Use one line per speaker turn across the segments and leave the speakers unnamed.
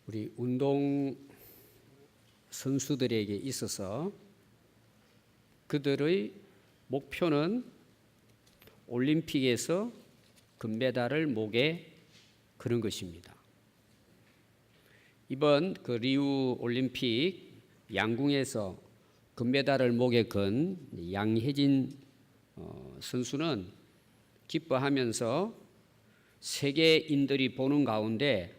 우리 운동 선수들에게 있어서 그들의 목표는 올림픽에서 금메달을 목에 거는 것입니다. 이번 그 리우 올림픽 양궁에서 금메달을 목에 건 양혜진 선수는 기뻐하면서 세계인들이 보는 가운데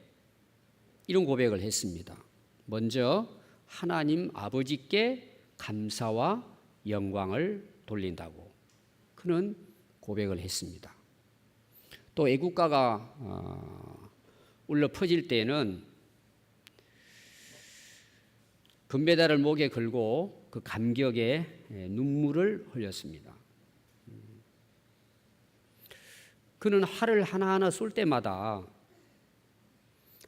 이런 고백을 했습니다. 먼저 하나님 아버지께 감사와 영광을 돌린다고 그는 고백을 했습니다. 또 애국가가 울려 퍼질 때는 금메달을 목에 걸고 그 감격에 눈물을 흘렸습니다. 그는 활을 하나하나 쏠 때마다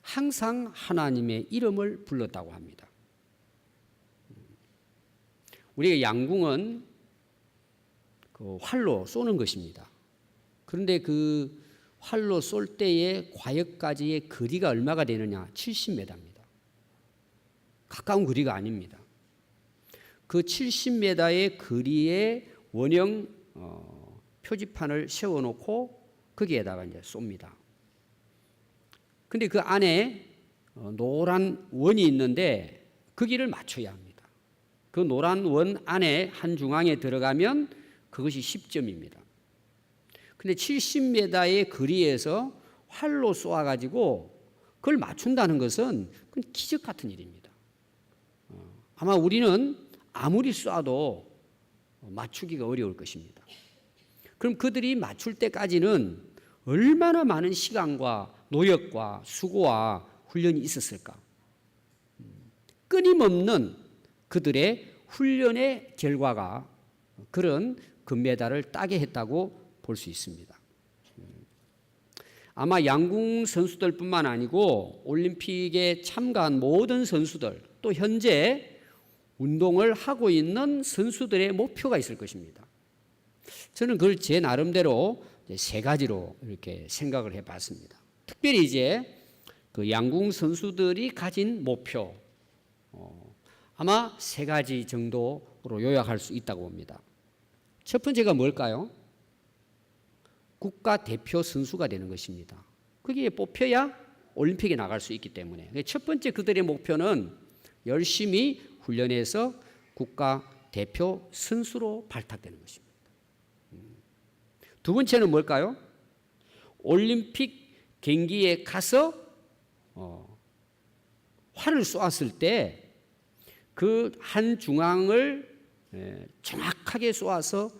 항상 하나님의 이름을 불렀다고 합니다. 우리가 양궁은 그 활로 쏘는 것입니다. 그런데 그 활로 쏠 때의 과역까지의 거리가 얼마가 되느냐? 70m입니다. 가까운 거리가 아닙니다. 그 70m의 거리에 원형 표지판을 세워놓고 거기에다가 이제 쏩니다. 근데 그 안에 노란 원이 있는데 거기를 맞춰야 합니다. 그 노란 원 안에 한 중앙에 들어가면 그것이 10점입니다. 근데 70m의 거리에서 활로 쏘아가지고 그걸 맞춘다는 것은 그건 기적 같은 일입니다. 아마 우리는 아무리 쏴도 맞추기가 어려울 것입니다. 그럼 그들이 맞출 때까지는 얼마나 많은 시간과 노력과 수고와 훈련이 있었을까? 끊임없는 그들의 훈련의 결과가 그런 금메달을 따게 했다고 볼 수 있습니다. 아마 양궁 선수들뿐만 아니고 올림픽에 참가한 모든 선수들 또 현재 운동을 하고 있는 선수들의 목표가 있을 것입니다. 저는 그걸 제 나름대로 세 가지로 이렇게 생각을 해봤습니다. 특별히 이제 그 양궁 선수들이 가진 목표 아마 세 가지 정도로 요약할 수 있다고 봅니다. 첫 번째가 뭘까요? 국가대표 선수가 되는 것입니다. 거기에 뽑혀야 올림픽에 나갈 수 있기 때문에 첫 번째 그들의 목표는 열심히 훈련해서 국가대표 선수로 발탁되는 것입니다. 두 번째는 뭘까요? 올림픽 경기에 가서 활을 쏘았을 때 그 한 중앙을 정확하게 쏘아서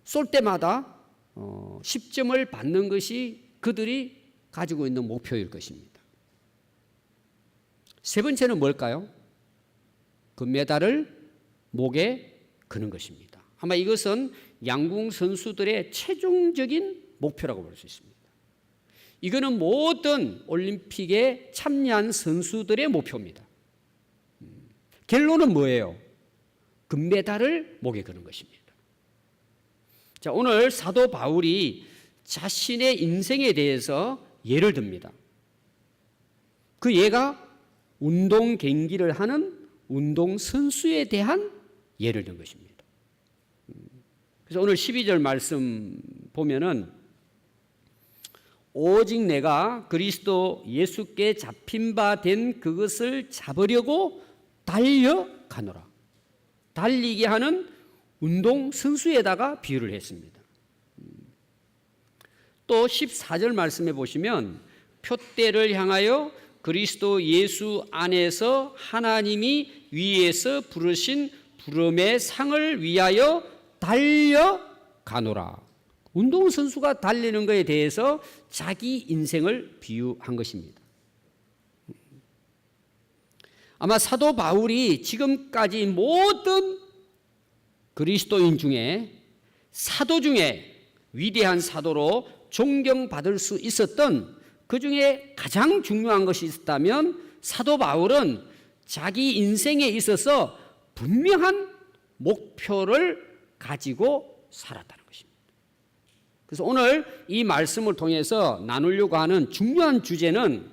쏠 때마다 10점을 받는 것이 그들이 가지고 있는 목표일 것입니다. 세 번째는 뭘까요? 금메달을 목에 거는 것입니다. 아마 이것은 양궁 선수들의 최종적인 목표라고 볼 수 있습니다. 이거는 모든 올림픽에 참여한 선수들의 목표입니다. 결론은 뭐예요? 금메달을 목에 거는 것입니다. 자, 오늘 사도 바울이 자신의 인생에 대해서 예를 듭니다. 그 예가 운동 경기를 하는 운동 선수에 대한 예를 든 것입니다. 그래서 오늘 12절 말씀 보면은 오직 내가 그리스도 예수께 잡힌 바 된 그것을 잡으려고 달려가노라. 달리게 하는 운동 선수에다가 비유를 했습니다. 또 14절 말씀해 보시면 표대를 향하여 그리스도 예수 안에서 하나님이 위에서 부르신 부름의 상을 위하여 달려가노라. 운동선수가 달리는 것에 대해서 자기 인생을 비유한 것입니다. 아마 사도 바울이 지금까지 모든 그리스도인 중에 사도 중에 위대한 사도로 존경받을 수 있었던 그 중에 가장 중요한 것이 있었다면 사도 바울은 자기 인생에 있어서 분명한 목표를 가지고 살았다는 것입니다. 그래서 오늘 이 말씀을 통해서 나누려고 하는 중요한 주제는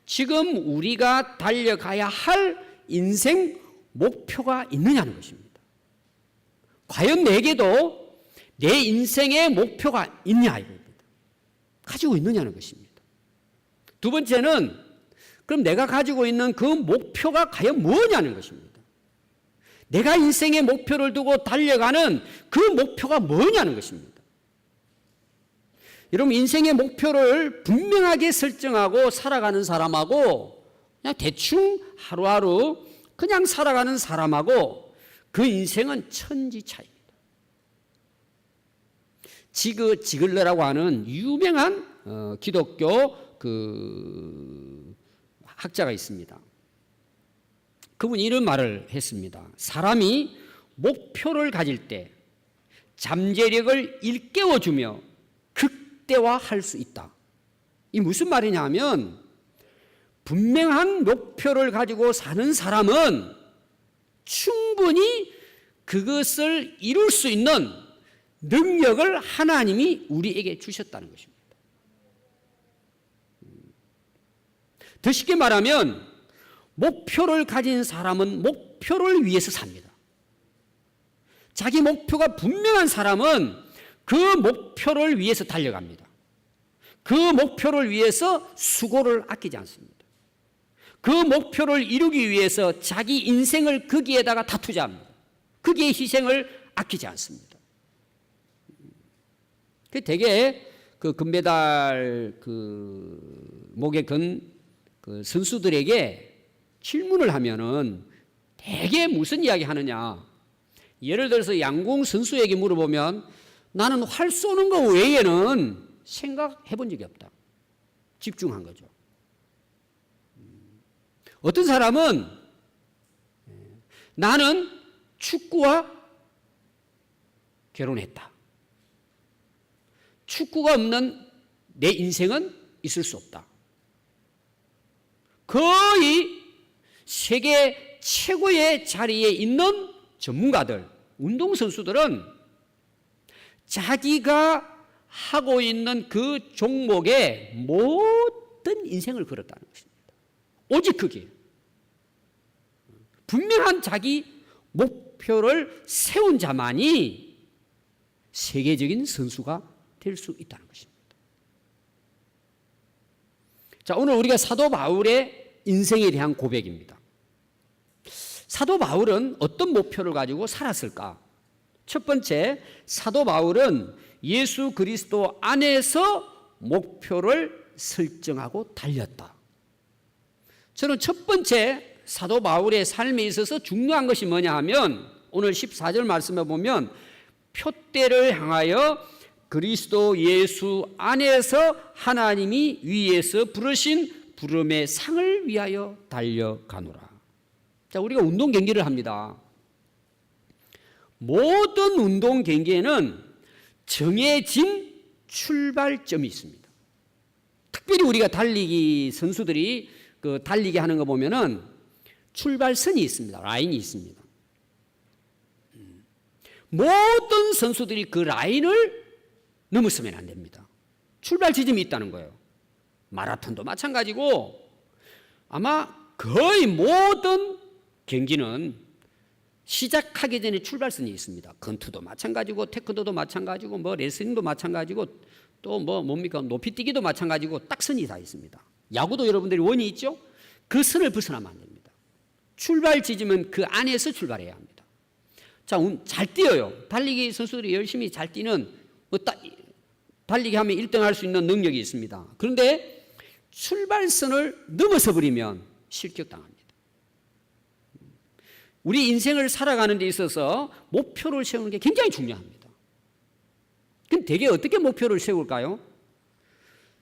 지금 우리가 달려가야 할 인생 목표가 있느냐는 것입니다. 과연 내게도 내 인생의 목표가 있냐 이겁니다. 가지고 있느냐는 것입니다. 두 번째는 그럼 내가 가지고 있는 그 목표가 과연 뭐냐는 것입니다. 내가 인생의 목표를 두고 달려가는 그 목표가 뭐냐는 것입니다. 여러분, 인생의 목표를 분명하게 설정하고 살아가는 사람하고 그냥 대충 하루하루 그냥 살아가는 사람하고 그 인생은 천지 차이입니다. 지글러라고 하는 유명한 기독교 학자가 있습니다. 그분이 이런 말을 했습니다. 사람이 목표를 가질 때 잠재력을 일깨워주며 극대화할 수 있다. 이 무슨 말이냐 하면 분명한 목표를 가지고 사는 사람은 충분히 그것을 이룰 수 있는 능력을 하나님이 우리에게 주셨다는 것입니다. 더 쉽게 말하면 목표를 가진 사람은 목표를 위해서 삽니다. 자기 목표가 분명한 사람은 그 목표를 위해서 달려갑니다. 그 목표를 위해서 수고를 아끼지 않습니다. 그 목표를 이루기 위해서 자기 인생을 거기에다가 다 투자합니다. 거기에 희생을 아끼지 않습니다. 되게 그 금메달 목에 건 선수들에게 질문을 하면은 되게 무슨 이야기 하느냐. 예를 들어서 양궁 선수에게 물어보면 나는 활 쏘는 거 외에는 생각해 본 적이 없다. 집중한 거죠. 어떤 사람은 나는 축구와 결혼했다. 축구가 없는 내 인생은 있을 수 없다. 거의 세계 최고의 자리에 있는 전문가들, 운동선수들은 자기가 하고 있는 그 종목에 모든 인생을 걸었다는 것입니다. 오직 그게 분명한 자기 목표를 세운 자만이 세계적인 선수가 될 수 있다는 것입니다. 자, 오늘 우리가 사도 바울의 인생에 대한 고백입니다. 사도 바울은 어떤 목표를 가지고 살았을까? 첫 번째, 사도 바울은 예수 그리스도 안에서 목표를 설정하고 달렸다. 저는 첫 번째 사도 바울의 삶에 있어서 중요한 것이 뭐냐 하면 오늘 14절 말씀에 보면 표대를 향하여 그리스도 예수 안에서 하나님이 위에서 부르신 부름의 상을 위하여 달려가노라. 자, 우리가 운동 경기를 합니다. 모든 운동 경기에는 정해진 출발점이 있습니다. 특별히 우리가 달리기 선수들이 달리기 하는 거 보면은 출발선이 있습니다. 라인이 있습니다. 모든 선수들이 그 라인을 넘었으면 안 됩니다. 출발 지점이 있다는 거예요. 마라톤도 마찬가지고 아마 거의 모든 경기는 시작하기 전에 출발선이 있습니다. 권투도 마찬가지고 태권도도 마찬가지고 레슬링도 마찬가지고 또 뭡니까 높이뛰기도 마찬가지고 딱 선이 다 있습니다. 야구도 여러분들이 원이 있죠? 그 선을 벗어나면 안 됩니다. 출발 지점은 그 안에서 출발해야 합니다. 자, 잘 뛰어요. 달리기 선수들이 열심히 잘 뛰는 달리기 하면 1등 할 수 있는 능력이 있습니다. 그런데 출발선을 넘어서 버리면 실격당합니다. 우리 인생을 살아가는 데 있어서 목표를 세우는 게 굉장히 중요합니다. 그럼 대개 어떻게 목표를 세울까요?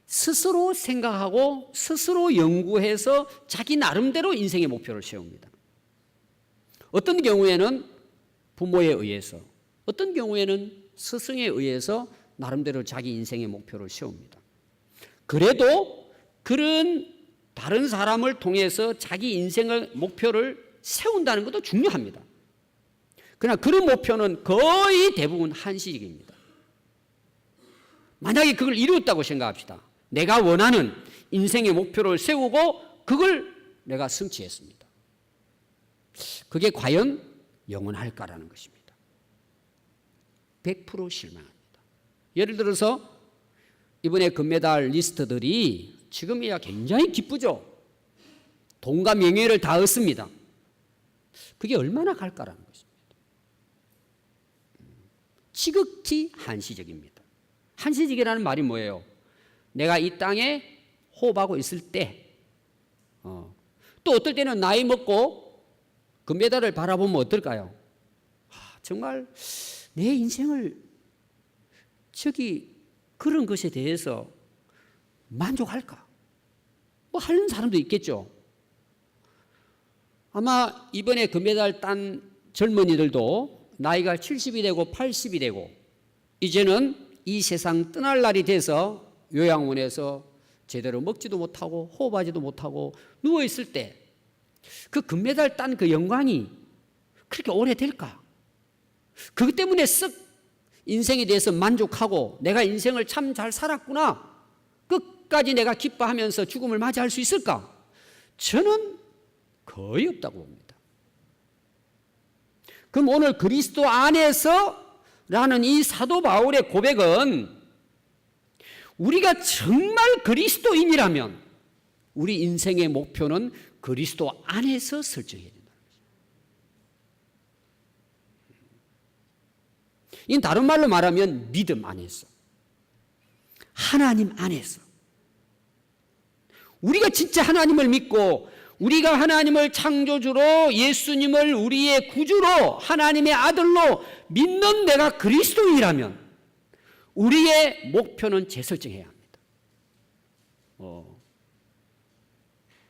스스로 생각하고 스스로 연구해서 자기 나름대로 인생의 목표를 세웁니다. 어떤 경우에는 부모에 의해서, 어떤 경우에는 스승에 의해서 나름대로 자기 인생의 목표를 세웁니다. 그래도 그런 다른 사람을 통해서 자기 인생의 목표를 세운다는 것도 중요합니다. 그러나 그런 목표는 거의 대부분 한시적입니다. 만약에 그걸 이루었다고 생각합시다. 내가 원하는 인생의 목표를 세우고 그걸 내가 성취했습니다. 그게 과연 영원할까라는 것입니다. 100% 실망합니다. 예를 들어서 이번에 금메달 리스트들이 지금이야 굉장히 기쁘죠. 돈과 명예를 다 얻습니다. 그게 얼마나 갈까라는 것입니다. 지극히 한시적입니다. 한시적이라는 말이 뭐예요? 내가 이 땅에 호흡하고 있을 때, 또 어떨 때는 나이 먹고 금메달을 바라보면 어떨까요? 정말 내 인생을 그런 것에 대해서 만족할까? 뭐 하는 사람도 있겠죠. 아마 이번에 금메달 딴 젊은이들도 나이가 70이 되고 80이 되고 이제는 이 세상 떠날 날이 돼서 요양원에서 제대로 먹지도 못하고 호흡하지도 못하고 누워있을 때 그 금메달 딴 그 영광이 그렇게 오래될까? 그것 때문에 쓱 인생에 대해서 만족하고 내가 인생을 참 잘 살았구나, 끝까지 내가 기뻐하면서 죽음을 맞이할 수 있을까? 저는 거의 없다고 봅니다. 그럼 오늘 그리스도 안에서 라는 이 사도 바울의 고백은 우리가 정말 그리스도인이라면 우리 인생의 목표는 그리스도 안에서 설정해야 된다는 거죠. 이 다른 말로 말하면 믿음 안에서, 하나님 안에서. 우리가 진짜 하나님을 믿고 우리가 하나님을 창조주로, 예수님을 우리의 구주로, 하나님의 아들로 믿는 내가 그리스도인이라면 우리의 목표는 재설정해야 합니다.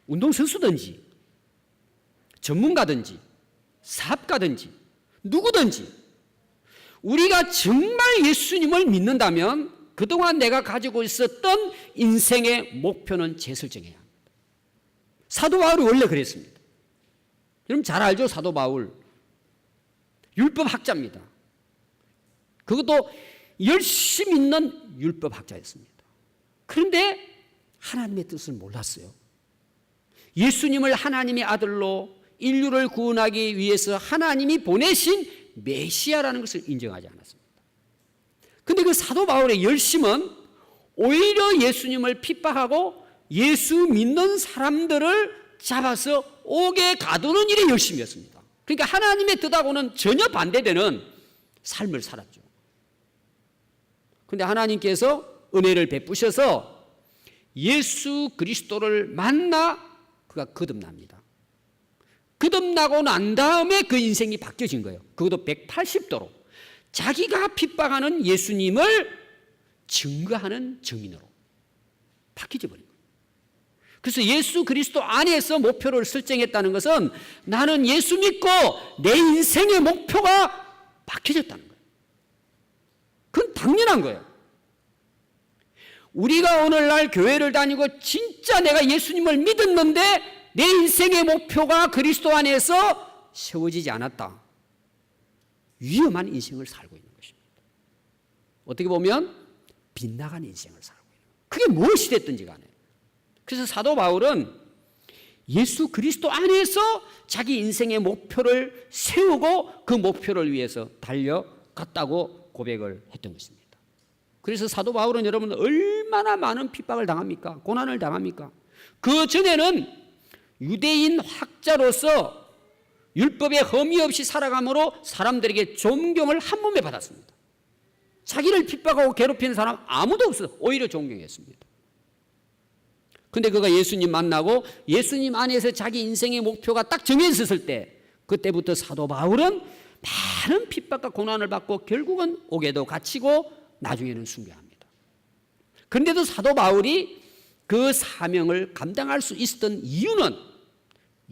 운동선수든지 전문가든지 사업가든지 누구든지 우리가 정말 예수님을 믿는다면 그동안 내가 가지고 있었던 인생의 목표는 재설정해야 합니다. 사도 바울이 원래 그랬습니다. 여러분 잘 알죠? 사도 바울 율법학자입니다. 그것도 열심히 있는 율법학자였습니다. 그런데 하나님의 뜻을 몰랐어요. 예수님을 하나님의 아들로 인류를 구원하기 위해서 하나님이 보내신 메시아라는 것을 인정하지 않았습니다. 그런데 그 사도 바울의 열심은 오히려 예수님을 핍박하고 예수 믿는 사람들을 잡아서 옥에 가두는 일에 열심이었습니다. 그러니까 하나님의 뜻하고는 전혀 반대되는 삶을 살았죠. 그런데 하나님께서 은혜를 베푸셔서 예수 그리스도를 만나 그가 거듭납니다. 거듭나고 난 다음에 그 인생이 바뀌어진 거예요. 그것도 180도로 자기가 핍박하는 예수님을 증거하는 증인으로 바뀌어 버린 거예요. 그래서 예수 그리스도 안에서 목표를 설정했다는 것은 나는 예수 믿고 내 인생의 목표가 바뀌어졌다는 거예요. 그건 당연한 거예요. 우리가 오늘날 교회를 다니고 진짜 내가 예수님을 믿었는데 내 인생의 목표가 그리스도 안에서 세워지지 않았다. 위험한 인생을 살고 있는 것입니다. 어떻게 보면 빗나간 인생을 살고 있는 거예요. 그게 무엇이 됐든지 간에. 그래서 사도 바울은 예수 그리스도 안에서 자기 인생의 목표를 세우고 그 목표를 위해서 달려갔다고 고백을 했던 것입니다. 그래서 사도 바울은 여러분 얼마나 많은 핍박을 당합니까? 고난을 당합니까? 그 전에는 유대인 학자로서 율법에 흠이 없이 살아감으로 사람들에게 존경을 한 몸에 받았습니다. 자기를 핍박하고 괴롭히는 사람 아무도 없어요. 오히려 존경했습니다. 근데 그가 예수님 만나고 예수님 안에서 자기 인생의 목표가 딱 정해졌을 때 그때부터 사도 바울은 많은 핍박과 고난을 받고 결국은 옥에도 갇히고 나중에는 순교합니다. 그런데도 사도 바울이 그 사명을 감당할 수 있었던 이유는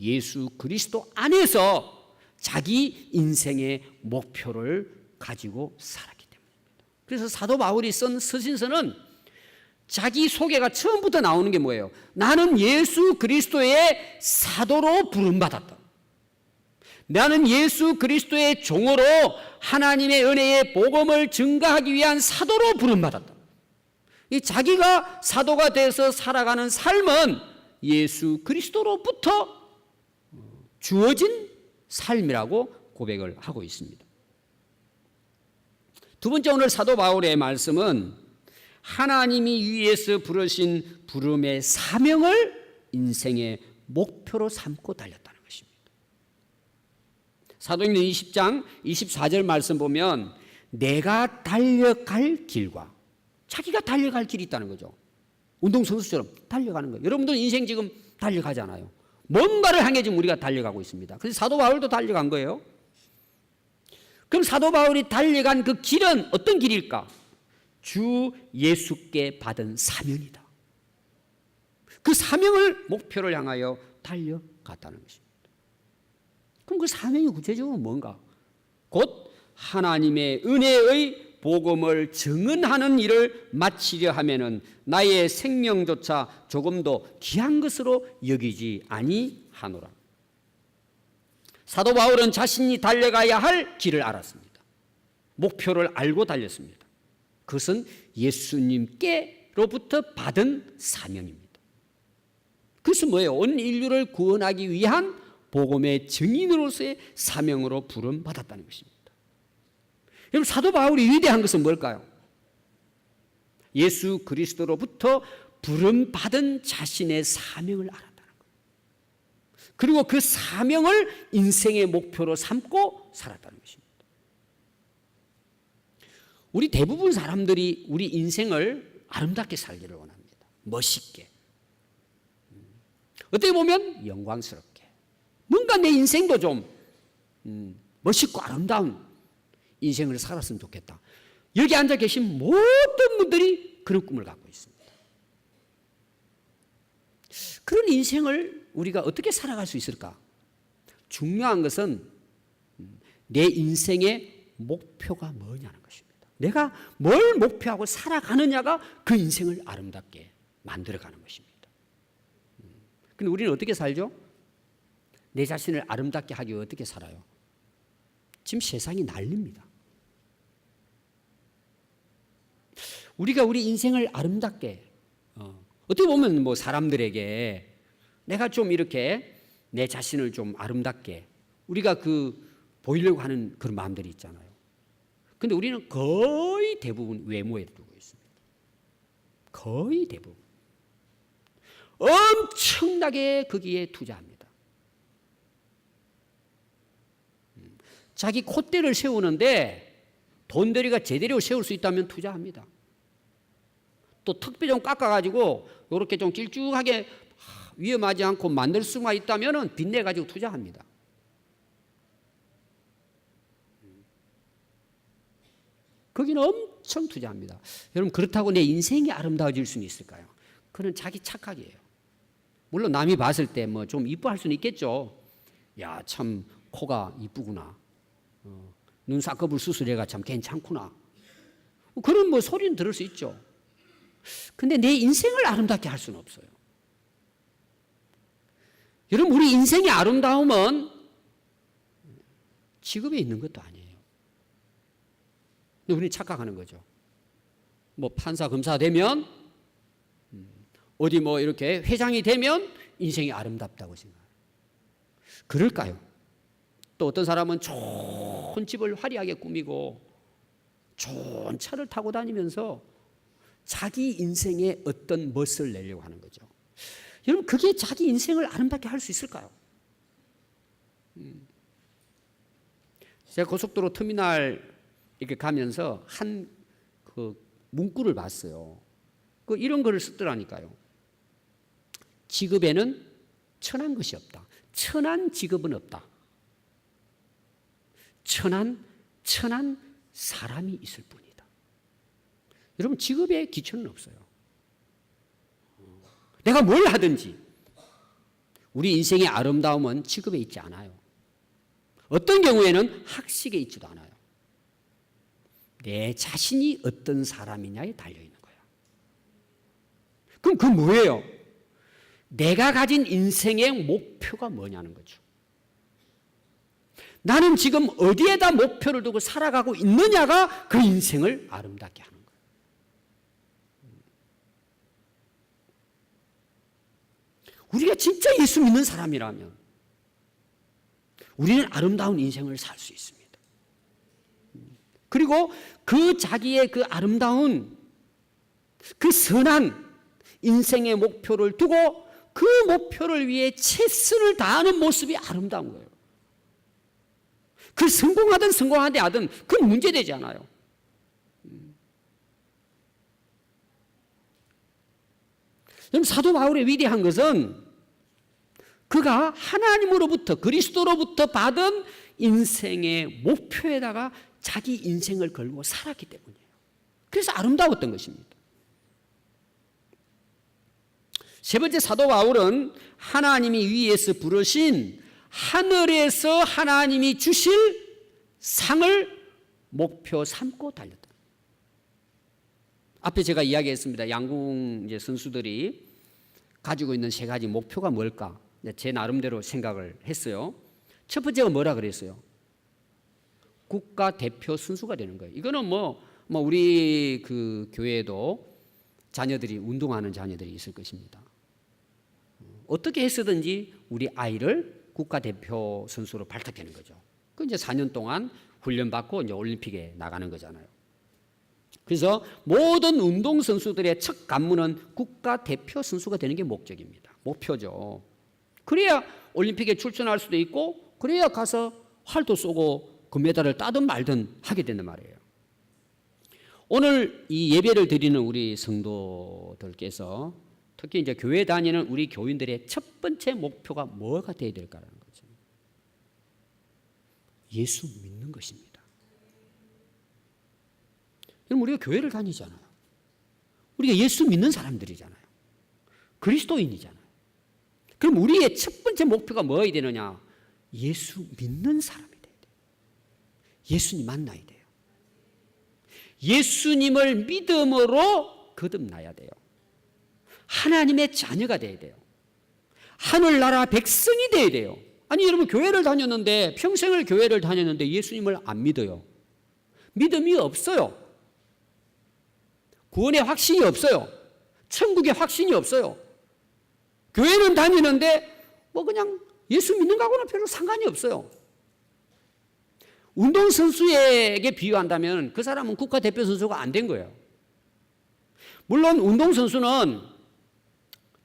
예수 그리스도 안에서 자기 인생의 목표를 가지고 살았기 때문입니다. 그래서 사도 바울이 쓴 서신서는 자기 소개가 처음부터 나오는 게 뭐예요? 나는 예수 그리스도의 사도로 부름받았다. 나는 예수 그리스도의 종으로 하나님의 은혜의 복음을 증거하기 위한 사도로 부름받았다. 이 자기가 사도가 돼서 살아가는 삶은 예수 그리스도로부터 주어진 삶이라고 고백을 하고 있습니다. 두 번째, 오늘 사도 바울의 말씀은 하나님이 위에서 부르신 부름의 사명을 인생의 목표로 삼고 달렸다는 것입니다. 사도행전 20장 24절 말씀 보면 내가 달려갈 길과, 자기가 달려갈 길이 있다는 거죠. 운동선수처럼 달려가는 거예요. 여러분들 인생 지금 달려가잖아요. 뭔가를 향해 지금 우리가 달려가고 있습니다. 그래서 사도 바울도 달려간 거예요. 그럼 사도 바울이 달려간 그 길은 어떤 길일까? 주 예수께 받은 사명이다. 그 사명을 목표를 향하여 달려갔다는 것입니다. 그럼 그 사명이 구체적으로 뭔가? 곧 하나님의 은혜의 복음을 증언하는 일을 마치려 하면은 나의 생명조차 조금도 귀한 것으로 여기지 아니하노라. 사도 바울은 자신이 달려가야 할 길을 알았습니다. 목표를 알고 달렸습니다. 그것은 예수님께로부터 받은 사명입니다. 그것은 뭐예요? 온 인류를 구원하기 위한 복음의 증인으로서의 사명으로 부름받았다는 것입니다. 여러분, 사도 바울이 위대한 것은 뭘까요? 예수 그리스도로부터 부름받은 자신의 사명을 알았다는 거예요. 그리고 그 사명을 인생의 목표로 삼고 살았다는 것입니다. 우리 대부분 사람들이 우리 인생을 아름답게 살기를 원합니다. 멋있게. 어떻게 보면 영광스럽게. 뭔가 내 인생도 좀 멋있고 아름다운 인생을 살았으면 좋겠다. 여기 앉아 계신 모든 분들이 그런 꿈을 갖고 있습니다. 그런 인생을 우리가 어떻게 살아갈 수 있을까? 중요한 것은 내 인생의 목표가 뭐냐는 것입니다. 내가 뭘 목표하고 살아가느냐가 그 인생을 아름답게 만들어가는 것입니다. 근데 우리는 어떻게 살죠? 내 자신을 아름답게 하기 위해 어떻게 살아요? 지금 세상이 난립니다. 우리가 우리 인생을 아름답게, 어떻게 보면 뭐 사람들에게 내가 좀 이렇게 내 자신을 좀 아름답게 우리가 보이려고 하는 그런 마음들이 있잖아요. 근데 우리는 거의 대부분 외모에 두고 있습니다. 거의 대부분. 엄청나게 거기에 투자합니다. 자기 콧대를 세우는데 돈벌이가 제대로 세울 수 있다면 투자합니다. 또 턱뼈 좀 깎아가지고 이렇게 좀 길쭉하게 위험하지 않고 만들 수가 있다면 빚내가지고 투자합니다. 거기는 엄청 투자합니다. 여러분, 그렇다고 내 인생이 아름다워질 수는 있을까요? 그건 자기 착각이에요. 물론 남이 봤을 때 뭐 좀 이뻐할 수는 있겠죠. 야, 참 코가 이쁘구나. 눈 쌍꺼풀 수술해가 참 괜찮구나. 그런 뭐 소리는 들을 수 있죠. 근데 내 인생을 아름답게 할 수는 없어요. 여러분, 우리 인생의 아름다움은 직업에 있는 것도 아니에요. 우리는 착각하는 거죠. 뭐 판사, 검사 되면, 어디 뭐 이렇게 회장이 되면 인생이 아름답다고 생각해요. 그럴까요? 또 어떤 사람은 좋은 집을 화려하게 꾸미고 좋은 차를 타고 다니면서 자기 인생에 어떤 멋을 내려고 하는 거죠. 여러분, 그게 자기 인생을 아름답게 할 수 있을까요? 제가 고속도로 터미널 이렇게 가면서 한 문구를 봤어요. 이런 글을 쓰더라니까요. 직업에는 천한 것이 없다. 천한 직업은 없다. 천한 사람이 있을 뿐이다. 여러분, 직업에 기초는 없어요. 내가 뭘 하든지 우리 인생의 아름다움은 직업에 있지 않아요. 어떤 경우에는 학식에 있지도 않아요. 내 자신이 어떤 사람이냐에 달려있는 거예요. 그럼 그건 뭐예요? 내가 가진 인생의 목표가 뭐냐는 거죠. 나는 지금 어디에다 목표를 두고 살아가고 있느냐가 그 인생을 아름답게 하는 거예요. 우리가 진짜 예수 믿는 사람이라면 우리는 아름다운 인생을 살 수 있습니다. 그리고 그 자기의 그 아름다운 그 선한 인생의 목표를 두고 그 목표를 위해 최선을 다하는 모습이 아름다운 거예요. 그 성공하든 성공하지 않든 그건 문제되지 않아요. 그럼 사도 바울의 위대한 것은 그가 하나님으로부터 그리스도로부터 받은 인생의 목표에다가 자기 인생을 걸고 살았기 때문이에요. 그래서 아름다웠던 것입니다. 세 번째, 사도 바울은 하나님이 위에서 부르신 하늘에서 하나님이 주실 상을 목표 삼고 달렸다. 앞에 제가 이야기했습니다. 양궁 선수들이 가지고 있는 세 가지 목표가 뭘까? 제 나름대로 생각을 했어요. 첫 번째가 뭐라 그랬어요? 국가 대표 선수가 되는 거예요. 이거는 우리 그 교회에도 자녀들이 운동하는 자녀들이 있을 것입니다. 어떻게 해서든지 우리 아이를 국가대표 선수로 발탁하는 거죠. 그 이제 4년 동안 훈련받고 이제 올림픽에 나가는 거잖아요. 그래서 모든 운동 선수들의 첫 관문은 국가대표 선수가 되는 게 목적입니다. 목표죠. 그래야 올림픽에 출전할 수도 있고, 그래야 가서 활도 쏘고 금메달을 따든 말든 하게 된단 말이에요. 오늘 이 예배를 드리는 우리 성도들께서 특히 이제 교회 다니는 우리 교인들의 첫 번째 목표가 뭐가 되어야 될까라는 거죠. 예수 믿는 것입니다. 그럼 우리가 교회를 다니잖아요. 우리가 예수 믿는 사람들이잖아요. 그리스도인이잖아요. 그럼 우리의 첫 번째 목표가 뭐여야 되느냐? 예수 믿는 사람이 돼야 돼요. 예수님 만나야 돼요. 예수님을 믿음으로 거듭나야 돼요. 하나님의 자녀가 돼야 돼요. 하늘나라 백성이 돼야 돼요. 아니 여러분, 교회를 다녔는데, 평생을 교회를 다녔는데 예수님을 안 믿어요. 믿음이 없어요. 구원의 확신이 없어요. 천국의 확신이 없어요. 교회는 다니는데 그냥 예수 믿는 거하고는 별로 상관이 없어요. 운동선수에게 비유한다면 그 사람은 국가대표 선수가 안 된 거예요. 물론 운동선수는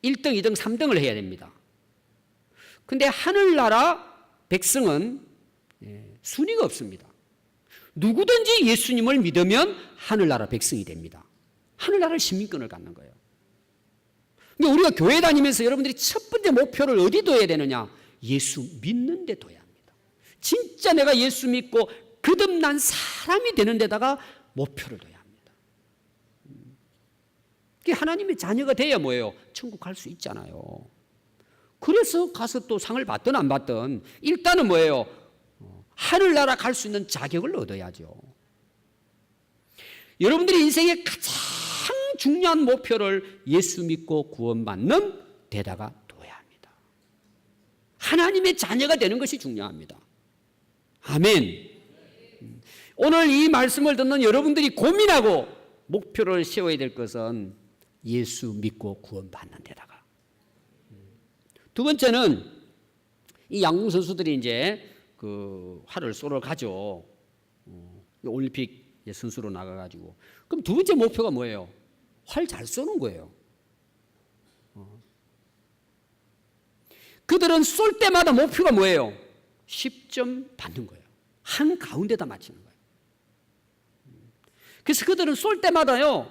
1등, 2등, 3등을 해야 됩니다. 근데 하늘나라 백성은 순위가 없습니다. 누구든지 예수님을 믿으면 하늘나라 백성이 됩니다. 하늘나라 시민권을 갖는 거예요. 그러니까 우리가 교회 다니면서 여러분들이 첫 번째 목표를 어디 둬야 되느냐? 예수 믿는 데 둬야 합니다. 진짜 내가 예수 믿고 거듭난 사람이 되는 데다가 목표를 둬야 합니다. 하나님의 자녀가 돼야 뭐예요? 천국 갈 수 있잖아요. 그래서 가서 또 상을 받든 안 받든 일단은 뭐예요? 하늘나라 갈 수 있는 자격을 얻어야죠. 여러분들이 인생의 가장 중요한 목표를 예수 믿고 구원받는 데다가 둬야 합니다. 하나님의 자녀가 되는 것이 중요합니다. 아멘. 오늘 이 말씀을 듣는 여러분들이 고민하고 목표를 세워야 될 것은 예수 믿고 구원받는 데다가. 두 번째는 이 양궁 선수들이 이제 그 활을 쏘러 가죠. 올림픽 선수로 나가가지고. 그럼 두 번째 목표가 뭐예요? 활 잘 쏘는 거예요. 그들은 쏠 때마다 목표가 뭐예요? 10점 받는 거예요. 한 가운데다 맞히는 거예요. 그래서 그들은 쏠 때마다요,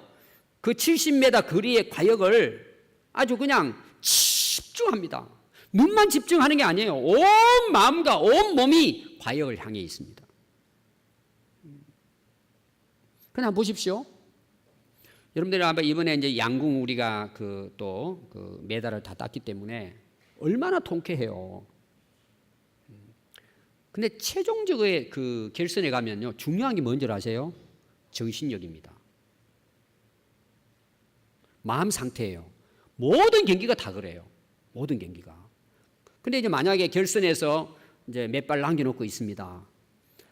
그 70m 거리의 과역을 아주 그냥 집중합니다. 눈만 집중하는 게 아니에요. 온 마음과 온 몸이 과역을 향해 있습니다. 그냥 보십시오. 여러분들이 아마 이번에 이제 양궁 우리가 또 메달을 다 땄기 때문에 얼마나 통쾌해요. 근데 최종적의 그 결선에 가면요, 중요한 게 뭔지 아세요? 정신력입니다. 마음 상태예요. 모든 경기가 다 그래요. 모든 경기가. 근데 이제 만약에 결선에서 이제 몇 발 남겨놓고 있습니다.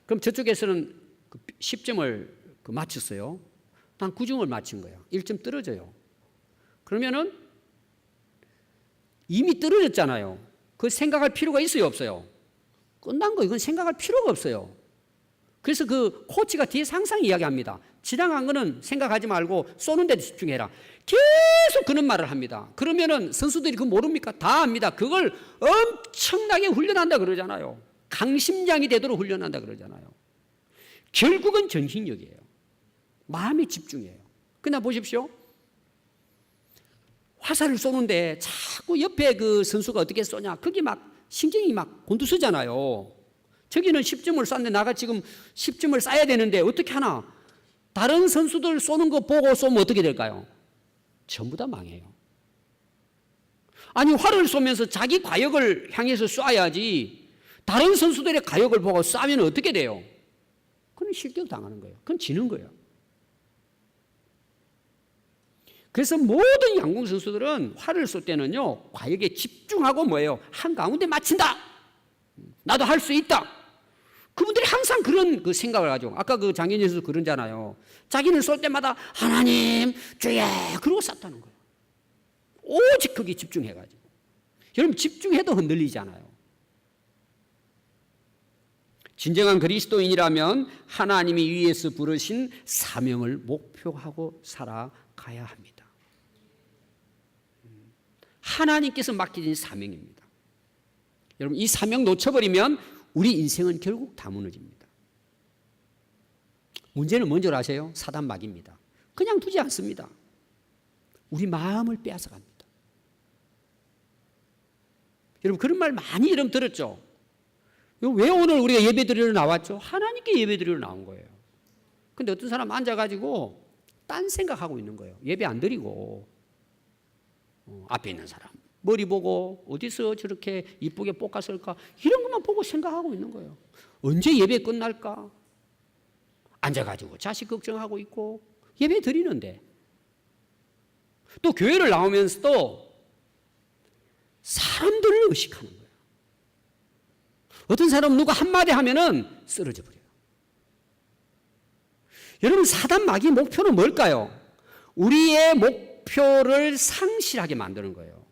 그럼 저쪽에서는 10점을 맞췄어요. 난 9점을 맞춘 거예요. 1점 떨어져요. 그러면은 이미 떨어졌잖아요. 그 생각할 필요가 있어요, 없어요? 끝난 거 이건 생각할 필요가 없어요. 그래서 그 코치가 뒤에서 항상 이야기합니다. 지나간 거는 생각하지 말고 쏘는 데 집중해라. 계속 그런 말을 합니다. 그러면은 선수들이 그거 모릅니까? 다 압니다. 그걸 엄청나게 훈련한다 그러잖아요. 강심장이 되도록 훈련한다 그러잖아요. 결국은 정신력이에요. 마음의 집중이에요. 그러나 보십시오. 화살을 쏘는데 자꾸 옆에 그 선수가 어떻게 쏘냐. 거기 막 신경이 막 곤두서잖아요. 저기는 10점을 쐈는데 나가 지금 10점을 쏴야 되는데 어떻게 하나. 다른 선수들 쏘는 거 보고 쏘면 어떻게 될까요? 전부 다 망해요. 아니 활을 쏘면서 자기 과역을 향해서 쏴야지 다른 선수들의 과역을 보고 쏴면 어떻게 돼요? 그건 실격 당하는 거예요. 그건 지는 거예요. 그래서 모든 양궁 선수들은 활을 쏠 때는요 과역에 집중하고 뭐예요? 한가운데 맞춘다. 나도 할 수 있다. 그분들이 항상 그런 그 생각을 가지고 아까 그 장현진 선수 그러잖아요. 자기는 쏠 때마다 하나님 주여 그러고 쐈다는 거예요. 오직 거기에 집중해가지고. 여러분 집중해도 흔들리잖아요. 진정한 그리스도인이라면 하나님이 위에서 부르신 사명을 목표하고 살아가야 합니다. 하나님께서 맡기신 사명입니다. 여러분 이 사명 놓쳐버리면 우리 인생은 결국 다 무너집니다. 문제는 뭔지 아세요? 사단마귀입니다. 그냥 두지 않습니다. 우리 마음을 빼앗아갑니다. 여러분 그런 말 많이 여러분 들었죠? 왜 오늘 우리가 예배드리러 나왔죠? 하나님께 예배드리러 나온 거예요. 근데 어떤 사람 앉아가지고 딴 생각하고 있는 거예요. 예배 안 드리고 앞에 있는 사람 머리 보고 어디서 저렇게 이쁘게 볶았을까 이런 것만 보고 생각하고 있는 거예요. 언제 예배 끝날까? 앉아가지고 자식 걱정하고 있고 예배 드리는데 또 교회를 나오면서도 사람들을 의식하는 거예요. 어떤 사람은 누가 한마디 하면은 쓰러져 버려요. 여러분 사단 마귀의 목표는 뭘까요? 우리의 목표를 상실하게 만드는 거예요.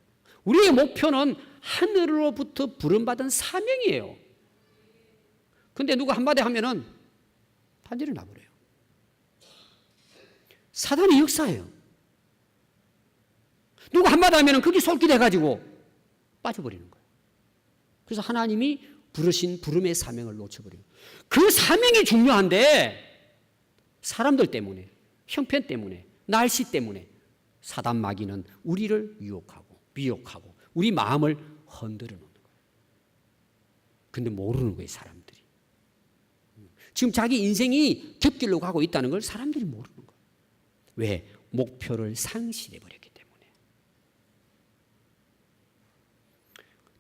우리의 목표는 하늘로부터 부름받은 사명이에요. 근데 누가 한마디 하면은 반지를 놔버려요. 사단의 역사예요. 누가 한마디 하면은 그게 솔깃해가지고 빠져버리는 거예요. 그래서 하나님이 부르신 부름의 사명을 놓쳐버려요. 그 사명이 중요한데 사람들 때문에, 형편 때문에, 날씨 때문에 사단 마귀는 우리를 유혹하고 미혹하고 우리 마음을 흔들어 놓는 거예요. 근데 모르는 거예요, 사람들이. 지금 자기 인생이 곁길로 가고 있다는 걸 사람들이 모르는 거예요. 왜? 목표를 상실해 버렸기 때문에.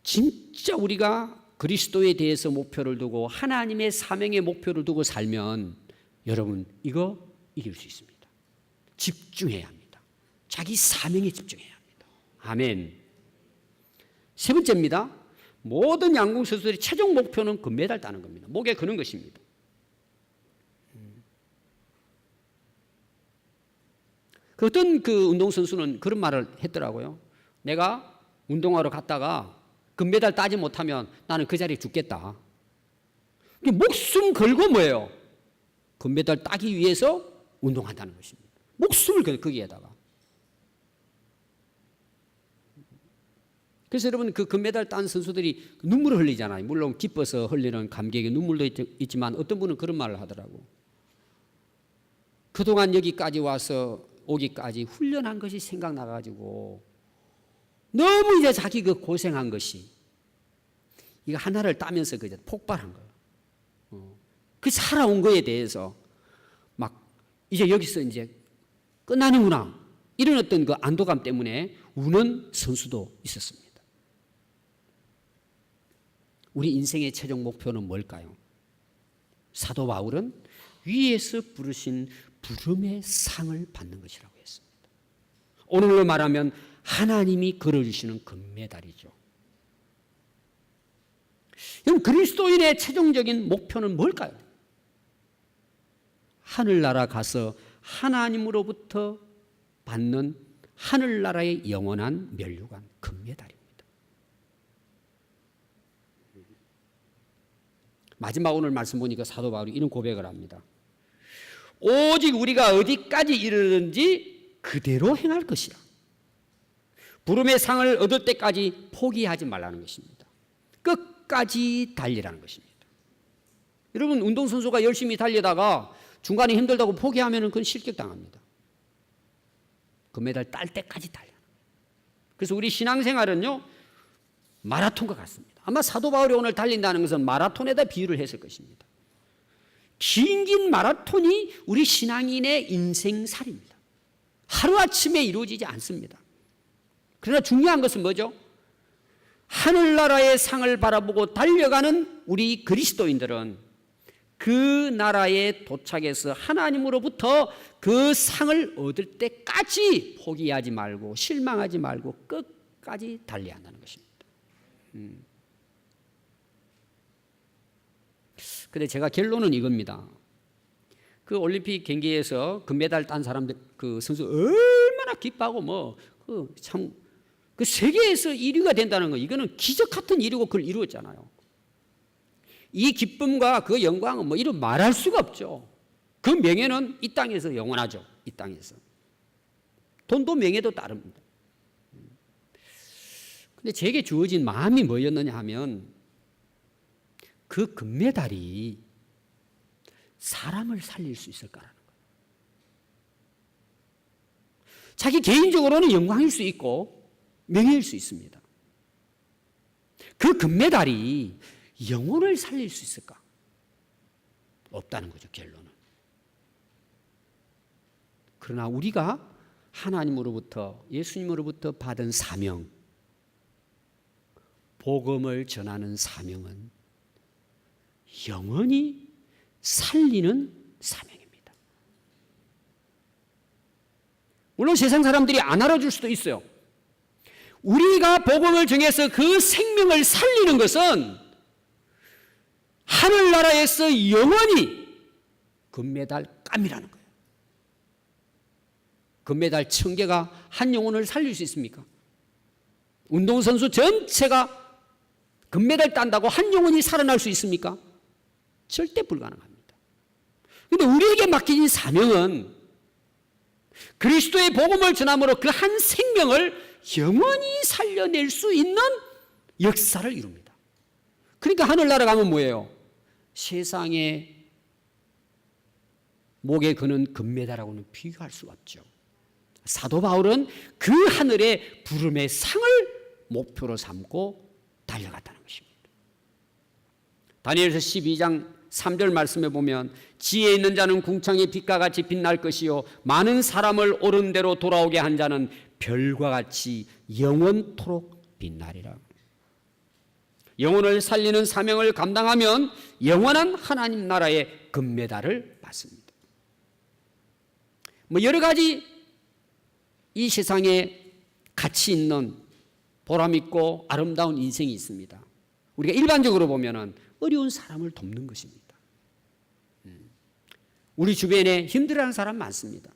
진짜 우리가 그리스도에 대해서 목표를 두고 하나님의 사명의 목표를 두고 살면 여러분 이거 이길 수 있습니다. 집중해야 합니다. 자기 사명에 집중해야 합니다. 아멘. 세 번째입니다. 모든 양궁 선수들의 최종 목표는 금메달 따는 겁니다. 목에 거는 것입니다. 어떤 그 운동선수는 그런 말을 했더라고요. 내가 운동하러 갔다가 금메달 따지 못하면 나는 그 자리에 죽겠다. 목숨 걸고 뭐예요? 금메달 따기 위해서 운동한다는 것입니다. 목숨을 거기에다가. 그래서 여러분 그 금메달 딴 선수들이 눈물을 흘리잖아요. 물론 기뻐서 흘리는 감격의 눈물도 있지만 어떤 분은 그런 말을 하더라고. 그동안 여기까지 와서 오기까지 훈련한 것이 생각나가지고 너무 이제 자기 그 고생한 것이 이거 하나를 따면서 그저 폭발한 거예요. 그 살아온 거에 대해서 막 이제 여기서 이제 끝나는구나 이런 어떤 그 안도감 때문에 우는 선수도 있었습니다. 우리 인생의 최종 목표는 뭘까요? 사도 바울은 위에서 부르신 부름의 상을 받는 것이라고 했습니다. 오늘로 말하면 하나님이 걸어주시는 금메달이죠. 여러분 그리스도인의 최종적인 목표는 뭘까요? 하늘나라 가서 하나님으로부터 받는 하늘나라의 영원한 면류관 금메달입니다. 마지막 오늘 말씀 보니까 사도 바울이 이런 고백을 합니다. 오직 우리가 어디까지 이르든지 그대로 행할 것이라. 부름의 상을 얻을 때까지 포기하지 말라는 것입니다. 끝까지 달리라는 것입니다. 여러분, 운동선수가 열심히 달리다가 중간에 힘들다고 포기하면 그건 실격당합니다. 금메달 딸 때까지 달려. 그래서 우리 신앙생활은요, 마라톤과 같습니다. 아마 사도 바울이 오늘 달린다는 것은 마라톤에다 비유를 했을 것입니다. 긴 마라톤이 우리 신앙인의 인생살입니다. 하루아침에 이루어지지 않습니다. 그러나 중요한 것은 뭐죠? 하늘나라의 상을 바라보고 달려가는 우리 그리스도인들은 그 나라에 도착해서 하나님으로부터 그 상을 얻을 때까지 포기하지 말고 실망하지 말고 끝까지 달려야 한다는 것입니다. 근데 제가 결론은 이겁니다. 그 올림픽 경기에서 금메달 딴 사람들, 그 선수 얼마나 기뻐하고 그 세계에서 1위가 된다는 거, 이거는 기적 같은 일이고 그걸 이루었잖아요. 이 기쁨과 그 영광은 이런 말할 수가 없죠. 그 명예는 이 땅에서 영원하죠. 이 땅에서. 돈도 명예도 따릅니다. 근데 제게 주어진 마음이 뭐였느냐 하면 그 금메달이 사람을 살릴 수 있을까라는 거예요. 자기 개인적으로는 영광일 수 있고 명예일 수 있습니다. 그 금메달이 영혼을 살릴 수 있을까? 없다는 거죠, 결론은. 그러나 우리가 하나님으로부터, 예수님으로부터 받은 사명, 복음을 전하는 사명은 영원히 살리는 사명입니다. 물론 세상 사람들이 안 알아줄 수도 있어요. 우리가 복음을 정해서 그 생명을 살리는 것은 하늘나라에서 영원히 금메달 감이라는 거예요. 금메달 1000개가 한 영혼을 살릴 수 있습니까? 운동선수 전체가 금메달 딴다고 한 영혼이 살아날 수 있습니까? 절대 불가능합니다. 그런데 우리에게 맡겨진 사명은 그리스도의 복음을 전함으로 그 한 생명을 영원히 살려낼 수 있는 역사를 이룹니다. 그러니까 하늘나라 가면 뭐예요? 세상에 목에 거는 금메달하고는 비교할 수가 없죠. 사도 바울은 그 하늘의 부름의 상을 목표로 삼고 달려갔다는 것입니다. 다니엘서 12장 3절 말씀에 보면 지혜 있는 자는 궁창의 빛과 같이 빛날 것이요 많은 사람을 옳은 대로 돌아오게 한 자는 별과 같이 영원토록 빛나리라. 영혼을 살리는 사명을 감당하면 영원한 하나님 나라의 금메달을 받습니다. 여러 가지 이 세상에 가치 있는 보람 있고 아름다운 인생이 있습니다. 우리가 일반적으로 보면은 어려운 사람을 돕는 것입니다. 우리 주변에 힘들어하는 사람 많습니다.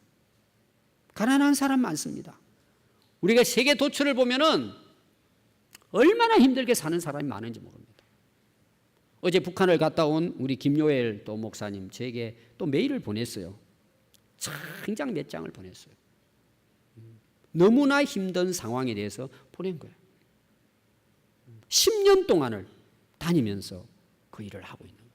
가난한 사람 많습니다. 우리가 세계 도처를 보면은 얼마나 힘들게 사는 사람이 많은지 모릅니다. 어제 북한을 갔다 온 우리 김요엘 또 목사님 제게 또 메일을 보냈어요. 장장 몇 장을 보냈어요. 너무나 힘든 상황에 대해서 보낸 거예요. 10년 동안을 다니면서 그 일을 하고 있는 거예요.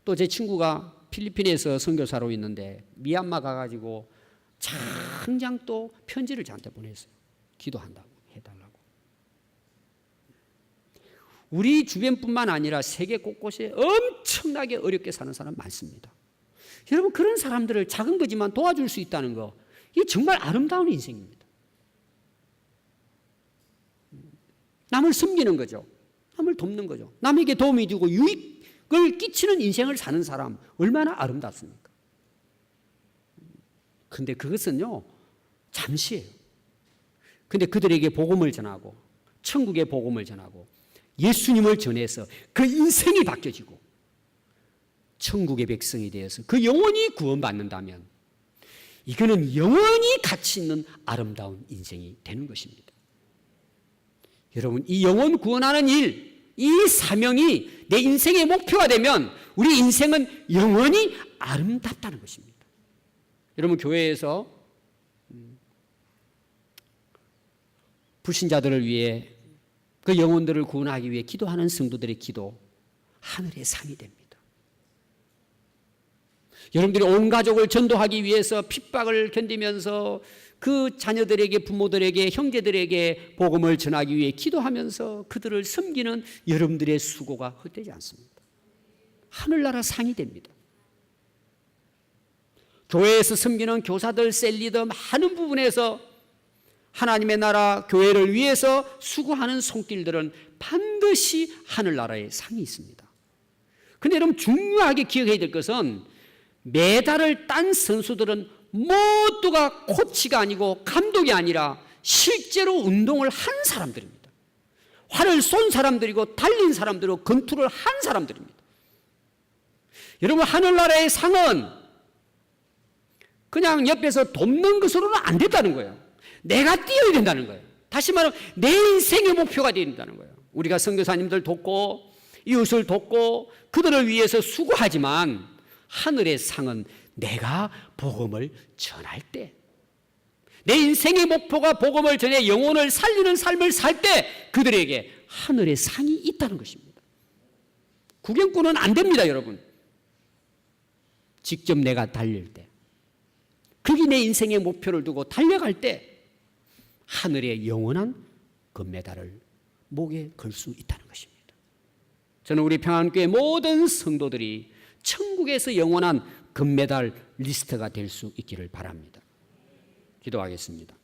또 제 친구가 필리핀에서 선교사로 있는데 미얀마 가가지고 장장 또 편지를 저한테 보냈어요. 기도한다고 해달라고. 우리 주변뿐만 아니라 세계 곳곳에 엄청나게 어렵게 사는 사람 많습니다. 여러분 그런 사람들을 작은 거지만 도와줄 수 있다는 거, 이게 정말 아름다운 인생입니다. 남을 섬기는 거죠. 남을 돕는 거죠. 남에게 도움이 되고 유익을 끼치는 인생을 사는 사람 얼마나 아름답습니까? 근데 그것은요 잠시예요. 근데 그들에게 복음을 전하고 천국의 복음을 전하고 예수님을 전해서 그 인생이 바뀌어지고 천국의 백성이 되어서 그 영혼이 구원받는다면 이거는 영원히 가치 있는 아름다운 인생이 되는 것입니다. 여러분 이 영혼 구원하는 일, 이 사명이 내 인생의 목표가 되면 우리 인생은 영원히 아름답다는 것입니다. 여러분, 교회에서 불신자들을 위해 그 영혼들을 구원하기 위해 기도하는 성도들의 기도, 하늘의 상이 됩니다. 여러분들이 온 가족을 전도하기 위해서 핍박을 견디면서 그 자녀들에게, 부모들에게, 형제들에게 복음을 전하기 위해 기도하면서 그들을 섬기는 여러분들의 수고가 헛되지 않습니다. 하늘나라 상이 됩니다. 교회에서 섬기는 교사들, 셀리더 많은 부분에서 하나님의 나라, 교회를 위해서 수고하는 손길들은 반드시 하늘나라의 상이 있습니다. 그런데 여러분, 중요하게 기억해야 될 것은 메달을 딴 선수들은 모두가 코치가 아니고 감독이 아니라 실제로 운동을 한 사람들입니다. 활을 쏜 사람들이고 달린 사람들이고 권투를 한 사람들입니다. 여러분, 하늘나라의 상은 그냥 옆에서 돕는 것으로는 안 된다는 거예요. 내가 뛰어야 된다는 거예요. 다시 말하면 내 인생의 목표가 되어야 된다는 거예요. 우리가 선교사님들 돕고 이웃을 돕고 그들을 위해서 수고하지만 하늘의 상은 내가 복음을 전할 때, 내 인생의 목표가 복음을 전해 영혼을 살리는 삶을 살 때 그들에게 하늘의 상이 있다는 것입니다. 구경꾼은 안 됩니다, 여러분. 직접 내가 달릴 때, 그게 내 인생의 목표를 두고 달려갈 때 하늘의 영원한 금메달을 목에 걸 수 있다는 것입니다. 저는 우리 평안교회 모든 성도들이 천국에서 영원한 금메달 리스트가 될 수 있기를 바랍니다. 기도하겠습니다.